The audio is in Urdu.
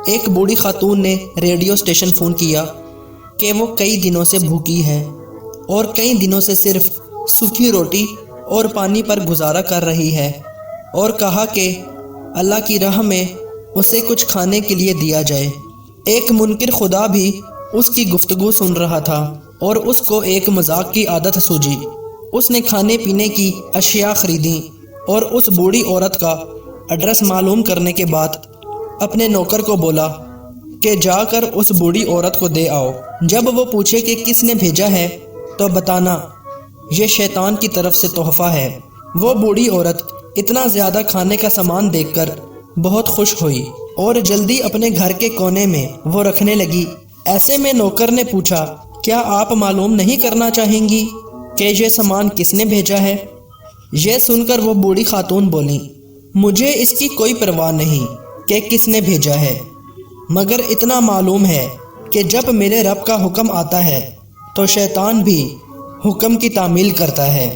ایک بوڑھی خاتون نے ریڈیو اسٹیشن فون کیا کہ وہ کئی دنوں سے بھوکی ہے اور کئی دنوں سے صرف سوکھی روٹی اور پانی پر گزارا کر رہی ہے، اور کہا کہ اللہ کی راہ میں اسے کچھ کھانے کے لیے دیا جائے۔ ایک منکر خدا بھی اس کی گفتگو سن رہا تھا اور اس کو ایک مذاق کی عادت سوجی۔ اس نے کھانے پینے کی اشیاء خریدیں اور اس بوڑھی عورت کا ایڈریس معلوم کرنے کے بعد اپنے نوکر کو بولا کہ جا کر اس بوڑھی عورت کو دے آؤ۔ جب وہ پوچھے کہ کس نے بھیجا ہے تو بتانا یہ شیطان کی طرف سے تحفہ ہے۔ وہ بوڑھی عورت اتنا زیادہ کھانے کا سامان دیکھ کر بہت خوش ہوئی اور جلدی اپنے گھر کے کونے میں وہ رکھنے لگی۔ ایسے میں نوکر نے پوچھا، کیا آپ معلوم نہیں کرنا چاہیں گی کہ یہ سامان کس نے بھیجا ہے؟ یہ سن کر وہ بوڑھی خاتون بولی، مجھے اس کی کوئی پرواہ نہیں کہ کس نے بھیجا ہے، مگر اتنا معلوم ہے کہ جب میرے رب کا حکم آتا ہے تو شیطان بھی حکم کی تعمیل کرتا ہے۔